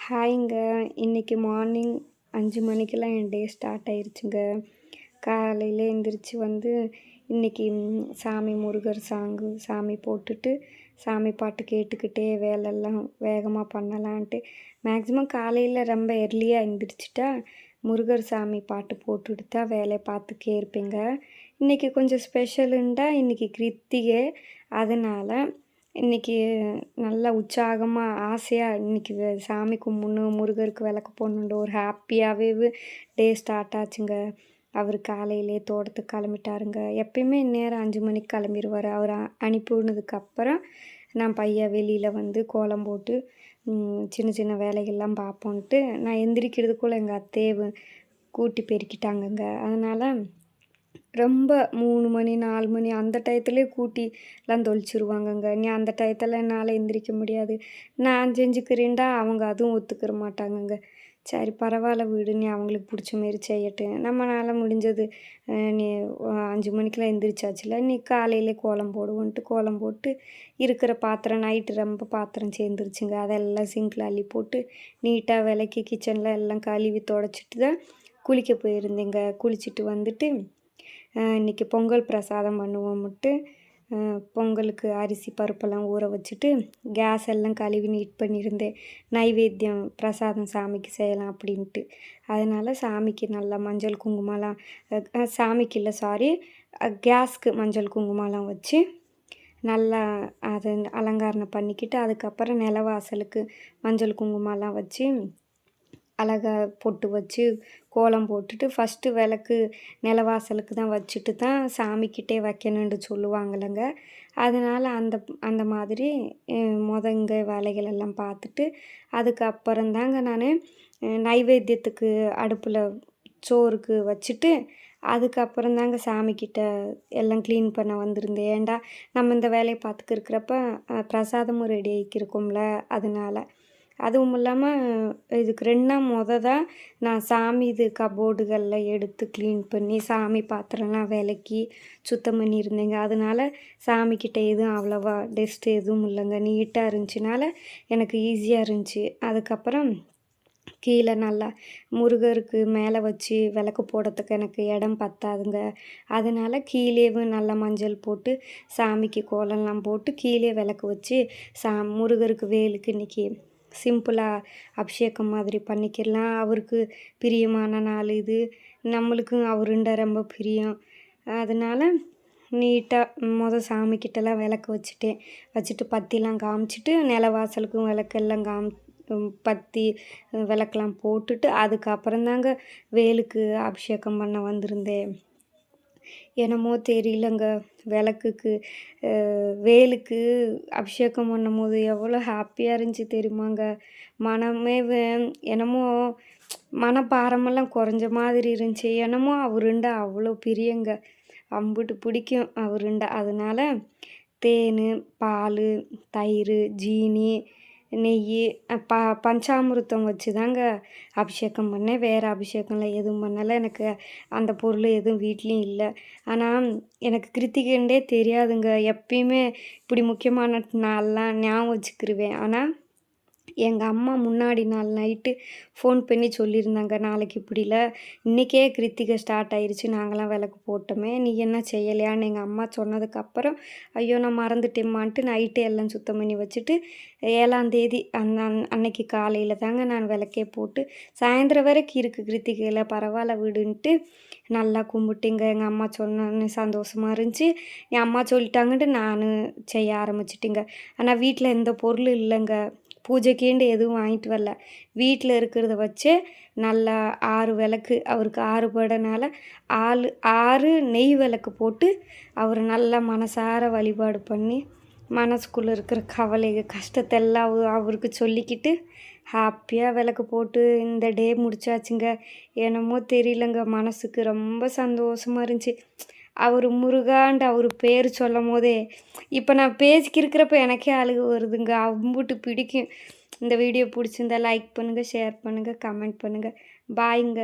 ஹாய்ங்க. இன்னைக்கு மார்னிங் 5 மணிக்கெல்லாம் என் day start ஆயிருச்சுங்க. காலையில எந்திரிச்சு இன்னைக்கு சாமி முருகர் சாமி போட்டுட்டு, சாமி பாட்டு கேட்டுக்கிட்டே வேலையெல்லாம் வேகமாக பண்ணலான்ட்டு, மேக்ஸிமம் காலையில் ரொம்ப எர்லியாக எந்திரிச்சிட்டா, முருகர் சாமி பாட்டு போட்டுட்டு தான் வேலையை பார்த்துக்கே இருப்பேங்க. இன்றைக்கி கொஞ்சம் ஸ்பெஷலுண்டா இன்றைக்கி கிருத்திகை, அதனால் இன்றைக்கி நல்லா உற்சாகமாக ஆசையாக இன்றைக்கி சாமி கும்பிட்ணும், முருகருக்கு விளக்கு போடணுன்ற ஒரு ஹாப்பியாகவே டே ஸ்டார்ட் ஆச்சுங்க. அவர் காலையிலே தோட்டத்துக்கு கிளம்பிட்டாருங்க. எப்பயுமே இந்நேரம் 5 மணிக்கு கிளம்பிடுவார். அவர் அனுப்பி விட்னதுக்கப்புறம் நான் பையன் வெளியில் கோலம் போட்டு சின்ன சின்ன வேலைகள்லாம் பார்ப்போன்ட்டு நான் எந்திரிக்கிறதுக்குள்ளே எங்கள் அத்தையை கூட்டி பெருக்கிட்டாங்கங்க. அதனால் ரொம்ப 3 மணி 4 மணி அந்த டயத்துலேயே கூட்டிலாம் தொளிச்சிருவாங்கங்க. நீ அந்த டயத்தில் என்னால் எந்திரிக்க முடியாது, நான் செஞ்சுக்கிறேன்டா, அவங்க அதுவும் ஒத்துக்கிற மாட்டாங்கங்க. சரி பரவாயில்ல வீடு, நீ அவங்களுக்கு பிடிச்ச மாரி செய்யட்டும், நம்மளால் முடிஞ்சது. நீ 5 மணிக்கெலாம் எந்திரிச்சாச்சுல, நீ காலையிலே கோலம் போடுவோன்ட்டு கோலம் போட்டு இருக்கிற பாத்திரம் நைட்டு ரொம்ப பாத்திரம் சேர்ந்துருச்சுங்க. அதெல்லாம் சிங்கில் அள்ளி போட்டு நீட்டாக விளக்கி கிச்சனில் எல்லாம் கழுவி தொடச்சிட்டு தான் குளிக்க போயிருந்தேங்க. குளிச்சுட்டு வந்துட்டு இன்றைக்கி பொங்கல் பிரசாதம் பண்ணுவோம்ட்டு பொங்கலுக்கு அரிசி பருப்பெல்லாம் ஊற வச்சுட்டு கேஸ் எல்லாம் கழுவி நீட் பண்ணியிருந்தேன். நைவேத்தியம் பிரசாதம் சாமிக்கு செய்யலாம் அப்படின்ட்டு. அதனால் சாமிக்கு நல்லா மஞ்சள் குங்குமம்லாம் சாமிக்கு இல்லை சாரி கேஸ்க்கு மஞ்சள் குங்குமம்லாம் வச்சு நல்லா அதை அலங்காரம் பண்ணிக்கிட்டு, அதுக்கப்புறம் நிலவாசலுக்கு மஞ்சள் குங்குமம்லாம் வச்சு அழகாக பொட்டு வச்சு கோலம் போட்டுட்டு ஃபஸ்ட்டு விளக்கு நிலவாசலுக்கு தான் வச்சுட்டு தான் சாமிக்கிட்டே வைக்கணுன்னு சொல்லுவாங்கள்லங்க. அதனால் அந்த மாதிரி இங்கே வேலைகள் எல்லாம் பார்த்துட்டு அதுக்கப்புறந்தாங்க நான் நைவேத்தியத்துக்கு அடுப்பில் சோறுக்கு வச்சுட்டு அதுக்கப்புறந்தாங்க சாமிக்கிட்ட எல்லாம் க்ளீன் பண்ண வந்திருந்தேன். ஏன்டா நம்ம இந்த வேலையை பார்த்துக்கு இருக்கிறப்ப பிரசாதமும் ரெடி ஆகிக்கிருக்கும்ல, அதனால். அதுவும் இல்லாமல் இதுக்கு 2 நாள் தான் நான் சாமி கபோர்டுகளில் எடுத்து க்ளீன் பண்ணி சாமி பாத்திரம்லாம் விளக்கி சுத்தம் பண்ணியிருந்தேங்க. அதனால் சாமிக்கிட்ட எதுவும் அவ்வளோவா டஸ்ட்டு எதுவும் இல்லைங்க. நீட்டாக இருந்துச்சுனால எனக்கு ஈஸியாக இருந்துச்சு. அதுக்கப்புறம் கீழே நல்லா முருகருக்கு மேலே வச்சு விளக்கு போடுறதுக்கு எனக்கு இடம் பத்தாதுங்க. அதனால் கீழேவும் நல்லா மஞ்சள் போட்டு சாமிக்கு கோலம்லாம் போட்டு கீழே விளக்கு வச்சு முருகருக்கு வேலுக்கு இன்றைக்கி சிம்பிளாக அபிஷேகம் மாதிரி பண்ணிக்கலாம். அவருக்கு பிரியமான நாள் இது, நம்மளுக்கும் அவருண்ட ரொம்ப பிரியம். அதனால் நீட்டாக சாமிக்கிட்டலாம் விளக்கு வச்சுட்டு பத்திலாம் காமிச்சிட்டு நிலவாசலுக்கும் விளக்கெல்லாம் பத்தி விளக்கெல்லாம் போட்டுட்டு அதுக்கப்புறந்தாங்க வேலுக்கு அபிஷேகம் பண்ண வந்திருந்தேன். என்னமோ தெரியலங்க, விளக்குக்கு வேலுக்கு அபிஷேகம் பண்ணும்போது எவ்வளோ ஹாப்பியாக இருந்துச்சு தெரியுமாங்க. மனமே என்னமோ மனப்பாரமெல்லாம் குறைஞ்ச மாதிரி இருந்துச்சு. என்னமோ அவருண்டா அவ்வளோ பிரியங்க, அம்புட்டு பிடிக்கும் அவருண்டா. அதனால் தேன், பால், தயிர், ஜீனி, நெய், பஞ்சாமிர்தம் வச்சு தாங்க அபிஷேகம் பண்ணேன். வேறு அபிஷேகம்லாம் எதுவும் பண்ணலை. எனக்கு அந்த பொருள் எதுவும் வீட்லேயும் இல்லை. ஆனால் எனக்கு கிருத்திகைண்டே தெரியாதுங்க. எப்பயுமே இப்படி முக்கியமான நாள்லாம் ஞாபகம் வச்சுக்கிருவேன். ஆனால் எங்கள் அம்மா முன்னாடி நாள் நைட்டு ஃபோன் பண்ணி சொல்லியிருந்தாங்க, நாளைக்கு இப்படில இன்றைக்கே கிருத்திகை ஸ்டார்ட் ஆயிடுச்சு, நாங்களாம் விளக்கு போட்டோமே, நீ என்ன செய்யலையான்னு எங்கள் அம்மா சொன்னதுக்கப்புறம் ஐயோ நான் மறந்துட்டேம்மான்ட்டு நைட்டு எல்லாம் சுத்தம் பண்ணி வச்சுட்டு 7ஆம் தேதி அன்னைக்கு காலையில் தாங்க நான் விளக்கே போட்டு சாயந்தரம் வரைக்கும் இருக்குது கிருத்திகையில், பரவாயில்ல விடுன்ட்டு நல்லா கும்பிட்டுங்க. எங்கள் அம்மா சொன்னோன்னு சந்தோஷமாக இருந்துச்சு. என் அம்மா சொல்லிட்டாங்கன்ட்டு நான் செய்ய ஆரம்பிச்சிட்டிங்க. ஆனால் வீட்டில் எந்த பொருளும் இல்லைங்க, பூஜைக்கேண்டு எதுவும் வாங்கிட்டு வரல. வீட்டில் இருக்கிறத வச்சு நல்லா 6 விளக்கு, அவருக்கு 6 படனால 6 நெய் விளக்கு போட்டு அவர் நல்லா மனசார வழிபாடு பண்ணி மனசுக்குள்ளே இருக்கிற கவலை கஷ்டத்தெல்லாம் அவருக்கு சொல்லிக்கிட்டு ஹாப்பியாக விளக்கு போட்டு இந்த டே முடிச்சாச்சுங்க. என்னமோ தெரியலங்க, மனசுக்கு ரொம்ப சந்தோஷமாக இருந்துச்சு. அவர் முருகான்ட்டு அவர் பேர் சொல்லும் போதே இப்போ நான் பேசிக்கிருக்கிறப்ப எனக்கே அழுக வருதுங்க, அம்புட்டு பிடிக்கும். இந்த வீடியோ பிடிச்சிருந்தா லைக் பண்ணுங்கள், ஷேர் பண்ணுங்கள், கமெண்ட் பண்ணுங்கள். பாய்ங்க.